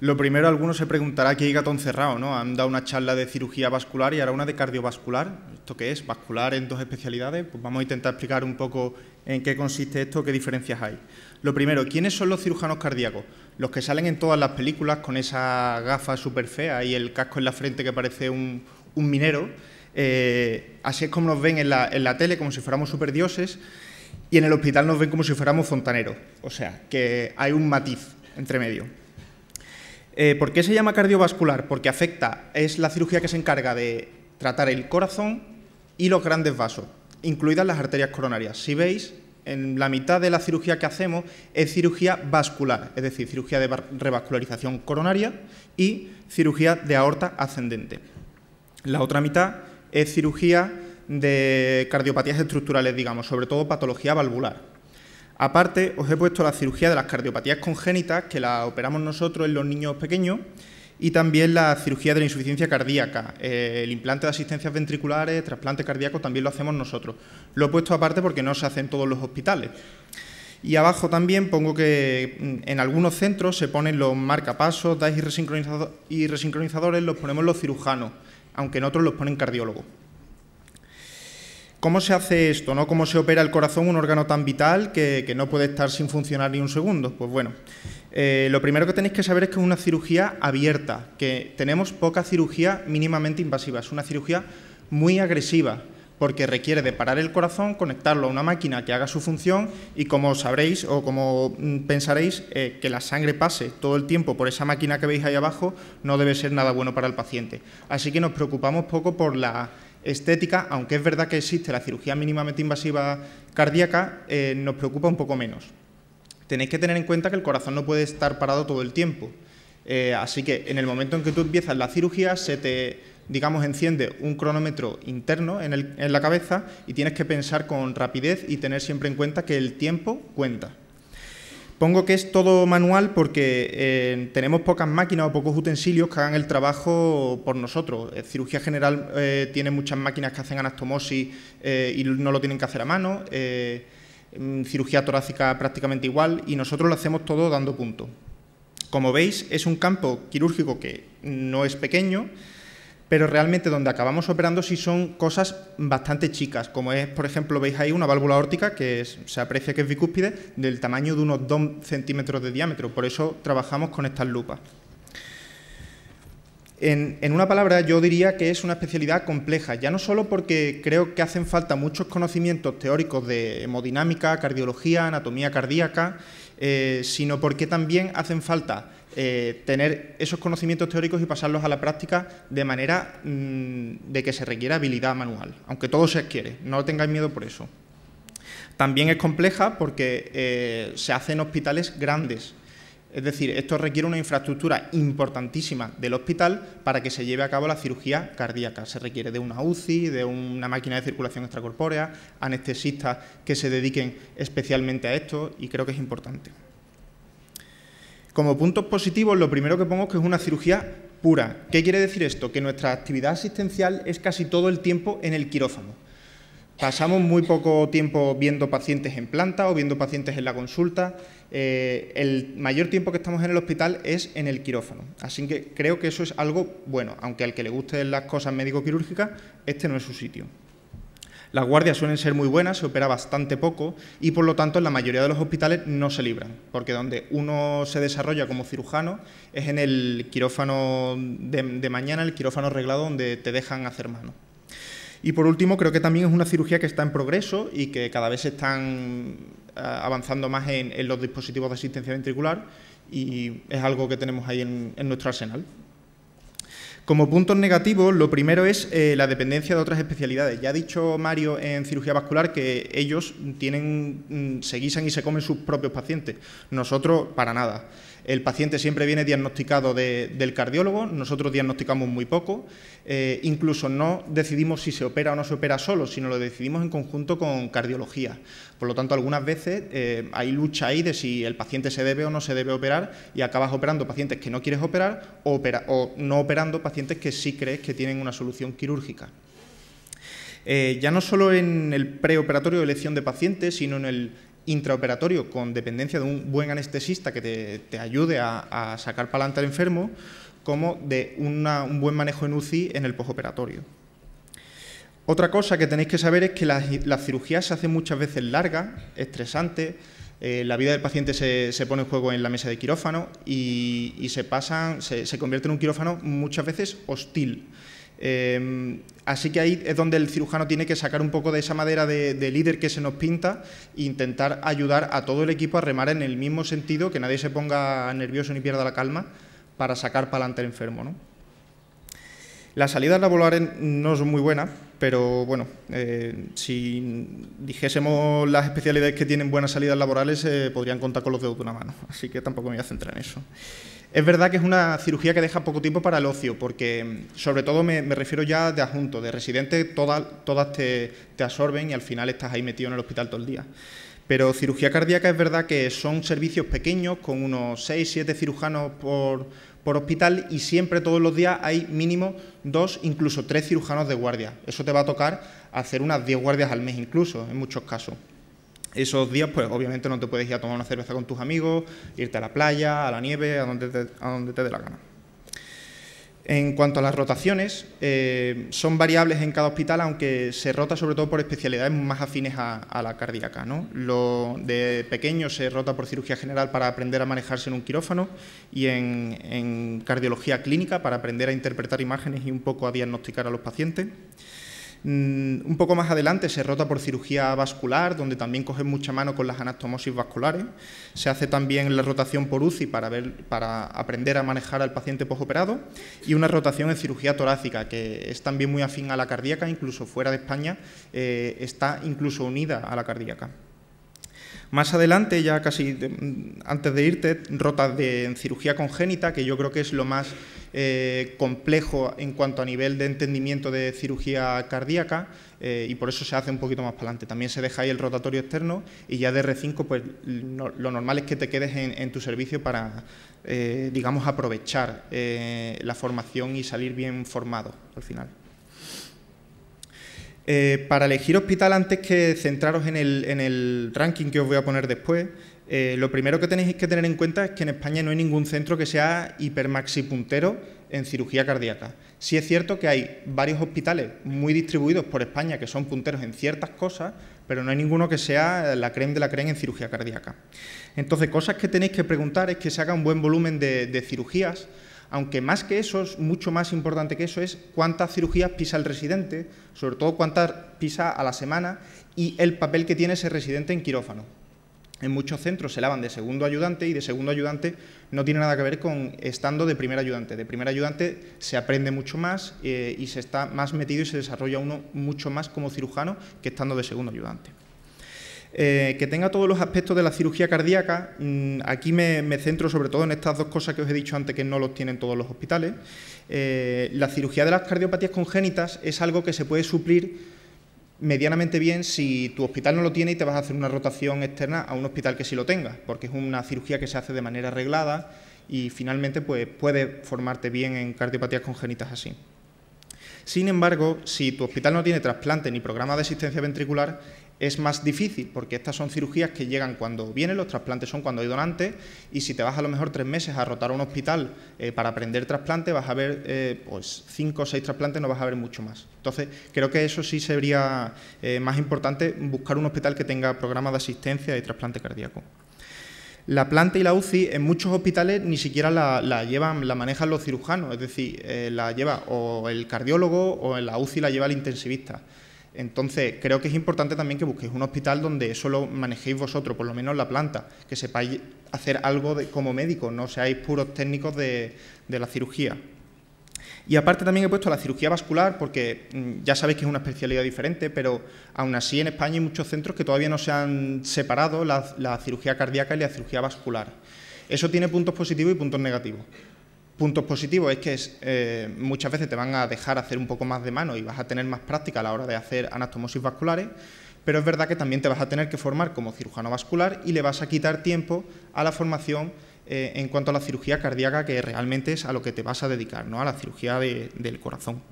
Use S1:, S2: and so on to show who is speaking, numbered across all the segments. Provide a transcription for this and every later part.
S1: Lo primero, alguno se preguntará aquí hay gato encerrado, ¿no? Han dado una charla de cirugía vascular y ahora una de cardiovascular. ¿Esto qué es? ¿Vascular en dos especialidades? Pues vamos a intentar explicar un poco en qué consiste esto, qué diferencias hay. Lo primero, ¿quiénes son los cirujanos cardíacos? Los que salen en todas las películas con esa gafa súper fea y el casco en la frente que parece un minero. Así es como nos ven en la tele, como si fuéramos superdioses, y en el hospital nos ven como si fuéramos fontaneros. O sea, que hay un matiz entre medio. ¿Por qué se llama cardiovascular? Porque es la cirugía que se encarga de tratar el corazón y los grandes vasos, incluidas las arterias coronarias. Si veis, en la mitad de la cirugía que hacemos es cirugía vascular, es decir, cirugía de revascularización coronaria y cirugía de aorta ascendente. La otra mitad es cirugía de cardiopatías estructurales, digamos, sobre todo patología valvular. Aparte, os he puesto la cirugía de las cardiopatías congénitas, que la operamos nosotros en los niños pequeños, y también la cirugía de la insuficiencia cardíaca. El implante de asistencias ventriculares, trasplante cardíaco, también lo hacemos nosotros. Lo he puesto aparte porque no se hace en todos los hospitales. Y abajo también pongo que en algunos centros se ponen los marcapasos, DAIS y resincronizadores, los ponemos los cirujanos, aunque en otros los ponen cardiólogos. ¿Cómo se hace esto, no? ¿Cómo se opera el corazón, un órgano tan vital que no puede estar sin funcionar ni un segundo? Pues bueno, lo primero que tenéis que saber es que es una cirugía abierta, que tenemos poca cirugía mínimamente invasiva. Es una cirugía muy agresiva, porque requiere de parar el corazón, conectarlo a una máquina que haga su función y, como sabréis o como pensaréis, que la sangre pase todo el tiempo por esa máquina que veis ahí abajo no debe ser nada bueno para el paciente. Así que nos preocupamos poco por la estética, aunque es verdad que existe la cirugía mínimamente invasiva cardíaca, nos preocupa un poco menos. Tenéis que tener en cuenta que el corazón no puede estar parado todo el tiempo, así que en el momento en que tú empiezas la cirugía se te, digamos, enciende un cronómetro interno en la cabeza y tienes que pensar con rapidez y tener siempre en cuenta que el tiempo cuenta. Pongo que es todo manual porque tenemos pocas máquinas o pocos utensilios que hagan el trabajo por nosotros. Cirugía general tiene muchas máquinas que hacen anastomosis y no lo tienen que hacer a mano. Cirugía torácica prácticamente igual y nosotros lo hacemos todo dando punto. Como veis, es un campo quirúrgico que no es pequeño, pero realmente donde acabamos operando sí son cosas bastante chicas, como es, por ejemplo, veis ahí una válvula aórtica que se aprecia que es bicúspide, del tamaño de unos 2 centímetros de diámetro, por eso trabajamos con estas lupas. En una palabra, yo diría que es una especialidad compleja, ya no solo porque creo que hacen falta muchos conocimientos teóricos de hemodinámica, cardiología, anatomía cardíaca, sino porque también hacen falta tener esos conocimientos teóricos y pasarlos a la práctica de manera de que se requiera habilidad manual, aunque todo se adquiere, no tengáis miedo por eso. También es compleja porque se hace en hospitales grandes, es decir, esto requiere una infraestructura importantísima del hospital para que se lleve a cabo la cirugía cardíaca. Se requiere de una UCI, de una máquina de circulación extracorpórea, anestesistas que se dediquen especialmente a esto y creo que es importante. Como puntos positivos, lo primero que pongo es que es una cirugía pura. ¿Qué quiere decir esto? Que nuestra actividad asistencial es casi todo el tiempo en el quirófano. Pasamos muy poco tiempo viendo pacientes en planta o viendo pacientes en la consulta. El mayor tiempo que estamos en el hospital es en el quirófano. Así que creo que eso es algo bueno, aunque al que le gusten las cosas médico-quirúrgicas, este no es su sitio. Las guardias suelen ser muy buenas, se opera bastante poco y, por lo tanto, en la mayoría de los hospitales no se libran, porque donde uno se desarrolla como cirujano es en el quirófano de mañana, el quirófano arreglado, donde te dejan hacer mano. Y, por último, creo que también es una cirugía que está en progreso y que cada vez se están avanzando más en los dispositivos de asistencia ventricular y es algo que tenemos ahí en nuestro arsenal. Como puntos negativos, lo primero es la dependencia de otras especialidades. Ya ha dicho Mario en cirugía vascular que ellos se guisan y se comen sus propios pacientes. Nosotros, para nada. El paciente siempre viene diagnosticado del cardiólogo, nosotros diagnosticamos muy poco, incluso no decidimos si se opera o no se opera solo, sino lo decidimos en conjunto con cardiología. Por lo tanto, algunas veces hay lucha ahí de si el paciente se debe o no se debe operar y acabas operando pacientes que no quieres operar o no operando pacientes que sí crees que tienen una solución quirúrgica. Ya no solo en el preoperatorio de elección de pacientes, sino en el intraoperatorio con dependencia de un buen anestesista que te ayude a sacar para adelante al enfermo, como de un buen manejo en UCI en el postoperatorio. Otra cosa que tenéis que saber es que las cirugías se hacen muchas veces largas, estresantes, la vida del paciente se pone en juego en la mesa de quirófano y se convierte en un quirófano muchas veces hostil. Así que ahí es donde el cirujano tiene que sacar un poco de esa madera de líder que se nos pinta e intentar ayudar a todo el equipo a remar en el mismo sentido, que nadie se ponga nervioso ni pierda la calma para sacar para adelante al enfermo, ¿no? Las salidas laborales no son muy buenas, pero bueno, si dijésemos las especialidades que tienen buenas salidas laborales, podrían contar con los dedos de una mano, así que tampoco me voy a centrar en eso. Es verdad que es una cirugía que deja poco tiempo para el ocio, porque sobre todo me refiero ya de adjunto, de residente, todas te absorben y al final estás ahí metido en el hospital todo el día. Pero cirugía cardíaca es verdad que son servicios pequeños, con unos 6, 7 cirujanos por hospital, y siempre todos los días hay mínimo 2, incluso 3 cirujanos de guardia. Eso te va a tocar hacer unas 10 guardias al mes incluso, en muchos casos. Esos días, pues obviamente no te puedes ir a tomar una cerveza con tus amigos, irte a la playa, a la nieve, a donde te dé la gana. En cuanto a las rotaciones, son variables en cada hospital, aunque se rota sobre todo por especialidades más afines a la cardíaca, ¿no? De pequeño se rota por cirugía general para aprender a manejarse en un quirófano, y en cardiología clínica para aprender a interpretar imágenes y un poco a diagnosticar a los pacientes. Un poco más adelante se rota por cirugía vascular, donde también coges mucha mano con las anastomosis vasculares. Se hace también la rotación por UCI para aprender a manejar al paciente postoperado, y una rotación en cirugía torácica, que es también muy afín a la cardíaca, incluso fuera de España está incluso unida a la cardíaca. Más adelante, ya casi antes de irte, rotas en cirugía congénita, que yo creo que es lo más complejo en cuanto a nivel de entendimiento de cirugía cardíaca, y por eso se hace un poquito más para adelante. También se deja ahí el rotatorio externo, y ya de R5 pues, lo normal es que te quedes en tu servicio para, digamos, aprovechar la formación y salir bien formado al final. Para elegir hospital, antes que centraros en el ranking que os voy a poner después, lo primero que tenéis que tener en cuenta es que en España no hay ningún centro que sea hipermaxi puntero en cirugía cardíaca. Sí es cierto que hay varios hospitales muy distribuidos por España que son punteros en ciertas cosas, pero no hay ninguno que sea la crème de la crème en cirugía cardíaca. Entonces, cosas que tenéis que preguntar es que se haga un buen volumen de cirugías, aunque más que eso, es mucho más importante que eso, es cuántas cirugías pisa el residente, sobre todo cuántas pisa a la semana, y el papel que tiene ese residente en quirófano. En muchos centros se lavan de segundo ayudante, y de segundo ayudante no tiene nada que ver con estando de primer ayudante. De primer ayudante se aprende mucho más y se está más metido y se desarrolla uno mucho más como cirujano que estando de segundo ayudante. Que tenga todos los aspectos de la cirugía cardíaca, aquí me centro sobre todo en estas dos cosas que os he dicho antes, que no los tienen todos los hospitales. La cirugía de las cardiopatías congénitas es algo que se puede suplir medianamente bien si tu hospital no lo tiene y te vas a hacer una rotación externa a un hospital que sí lo tenga, porque es una cirugía que se hace de manera reglada y finalmente pues, puede formarte bien en cardiopatías congénitas así. Sin embargo, si tu hospital no tiene trasplante ni programa de asistencia ventricular, es más difícil, porque estas son cirugías que llegan cuando vienen, los trasplantes son cuando hay donantes, y si te vas a lo mejor 3 meses a rotar a un hospital para aprender trasplante, vas a ver pues 5 o 6 trasplantes, no vas a ver mucho más. Entonces, creo que eso sí sería más importante, buscar un hospital que tenga programa de asistencia y trasplante cardíaco. La planta y la UCI en muchos hospitales ni siquiera la manejan los cirujanos, es decir, la lleva o el cardiólogo o en la UCI la lleva el intensivista. Entonces, creo que es importante también que busquéis un hospital donde eso lo manejéis vosotros, por lo menos la planta, que sepáis hacer algo como médico, no seáis puros técnicos de la cirugía. Y aparte también he puesto la cirugía vascular, porque ya sabéis que es una especialidad diferente, pero aún así en España hay muchos centros que todavía no se han separado la cirugía cardíaca y la cirugía vascular. Eso tiene puntos positivos y puntos negativos. Puntos positivos es que muchas veces te van a dejar hacer un poco más de mano y vas a tener más práctica a la hora de hacer anastomosis vasculares, pero es verdad que también te vas a tener que formar como cirujano vascular y le vas a quitar tiempo a la formación en cuanto a la cirugía cardíaca, que realmente es a lo que te vas a dedicar, ¿no? A la cirugía del corazón.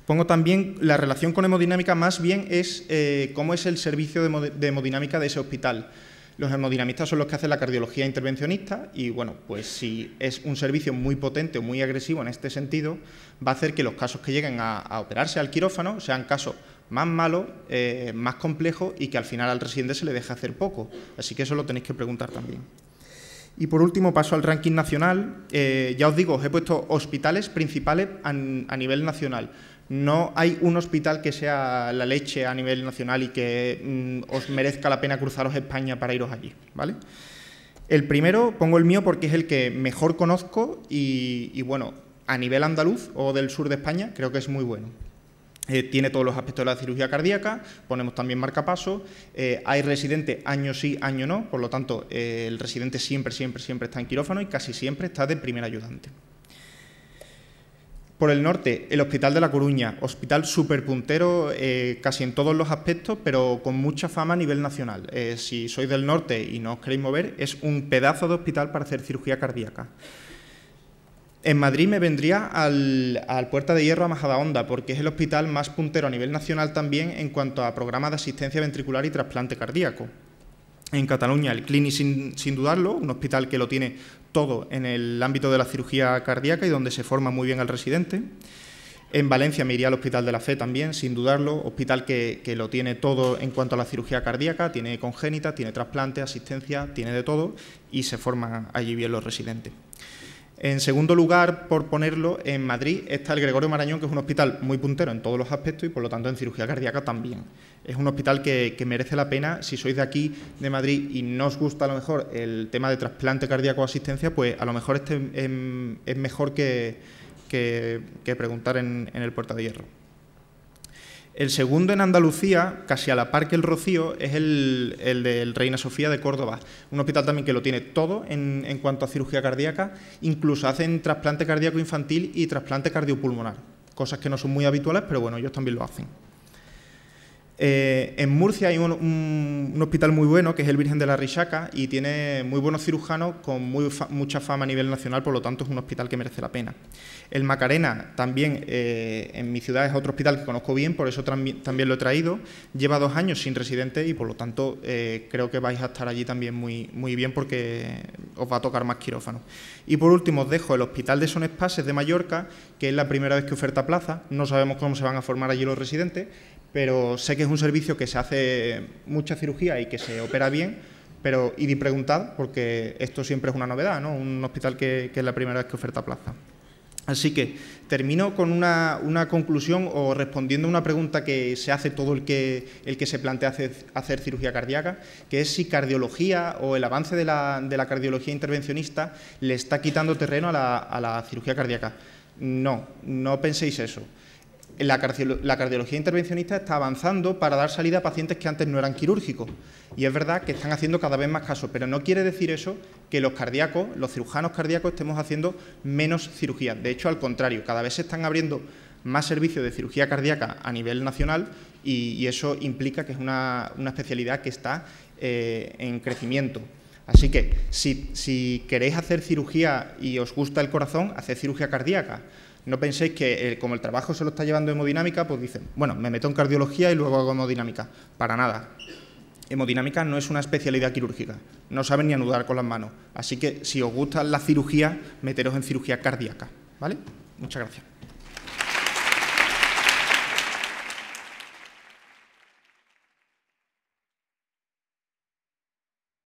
S1: Pongo también la relación con hemodinámica, más bien es cómo es el servicio de hemodinámica de ese hospital. Los hemodinamistas son los que hacen la cardiología intervencionista y, bueno, pues si es un servicio muy potente o muy agresivo en este sentido, va a hacer que los casos que lleguen a operarse al quirófano sean casos más malos, más complejos y que al final al residente se le deje hacer poco. Así que eso lo tenéis que preguntar también. Y por último paso al ranking nacional. Ya os digo, os he puesto hospitales principales a nivel nacional. No hay un hospital que sea la leche a nivel nacional y que os merezca la pena cruzaros España para iros allí, ¿vale? El primero, pongo el mío porque es el que mejor conozco y bueno, a nivel andaluz o del sur de España creo que es muy bueno. Tiene todos los aspectos de la cirugía cardíaca, ponemos también marcapasos, hay residente año sí, año no, por lo tanto el residente siempre está en quirófano y casi siempre está de primer ayudante. Por el norte, el Hospital de La Coruña, hospital súper puntero casi en todos los aspectos, pero con mucha fama a nivel nacional. Si sois del norte y no os queréis mover, es un pedazo de hospital para hacer cirugía cardíaca. En Madrid me vendría al Puerta de Hierro a Majadahonda, porque es el hospital más puntero a nivel nacional también en cuanto a programas de asistencia ventricular y trasplante cardíaco. En Cataluña, el Clinic, sin dudarlo, un hospital que lo tiene todo en el ámbito de la cirugía cardíaca y donde se forma muy bien al residente. En Valencia me iría al Hospital de la Fe también, sin dudarlo, hospital que lo tiene todo en cuanto a la cirugía cardíaca, tiene congénita, tiene trasplante, asistencia, tiene de todo y se forman allí bien los residentes. En segundo lugar, por ponerlo, en Madrid está el Gregorio Marañón, que es un hospital muy puntero en todos los aspectos y, por lo tanto, en cirugía cardíaca también. Es un hospital que merece la pena. Si sois de aquí, de Madrid, y no os gusta a lo mejor el tema de trasplante cardíaco o asistencia, pues a lo mejor este es mejor que preguntar en el Puerta de Hierro. El segundo en Andalucía, casi a la par que el Rocío, es el del Reina Sofía de Córdoba. Un hospital también que lo tiene todo en cuanto a cirugía cardíaca, incluso hacen trasplante cardíaco infantil y trasplante cardiopulmonar, cosas que no son muy habituales, pero bueno, ellos también lo hacen. En Murcia hay un hospital muy bueno, que es el Virgen de la Rixaca, y tiene muy buenos cirujanos con mucha fama a nivel nacional, por lo tanto es un hospital que merece la pena. El Macarena, también en mi ciudad, es otro hospital que conozco bien, por eso también lo he traído. Lleva 2 años sin residente y, por lo tanto, creo que vais a estar allí también muy bien porque os va a tocar más quirófano. Y por último os dejo el Hospital de Son Espases de Mallorca, que es la primera vez que oferta plaza. No sabemos cómo se van a formar allí los residentes, pero sé que es un servicio que se hace mucha cirugía y que se opera bien, pero id y preguntad, porque esto siempre es una novedad, ¿no? Un hospital que es la primera vez que oferta plaza. Así que termino con una conclusión o respondiendo a una pregunta que se hace todo el que se plantea hacer cirugía cardíaca, que es si cardiología o el avance de la cardiología intervencionista le está quitando terreno a la cirugía cardíaca. No, no penséis eso. La cardiología intervencionista está avanzando para dar salida a pacientes que antes no eran quirúrgicos. Y es verdad que están haciendo cada vez más casos, pero no quiere decir eso que los cardíacos, los cirujanos cardíacos, estemos haciendo menos cirugías. De hecho, al contrario, cada vez se están abriendo más servicios de cirugía cardíaca a nivel nacional y eso implica que es una especialidad que está en crecimiento. Así que, si queréis hacer cirugía y os gusta el corazón, haced cirugía cardíaca. No penséis que, como el trabajo se lo está llevando hemodinámica, pues dicen, bueno, me meto en cardiología y luego hago hemodinámica. Para nada. Hemodinámica no es una especialidad quirúrgica. No saben ni anudar con las manos. Así que, si os gusta la cirugía, meteros en cirugía cardíaca. ¿Vale? Muchas gracias.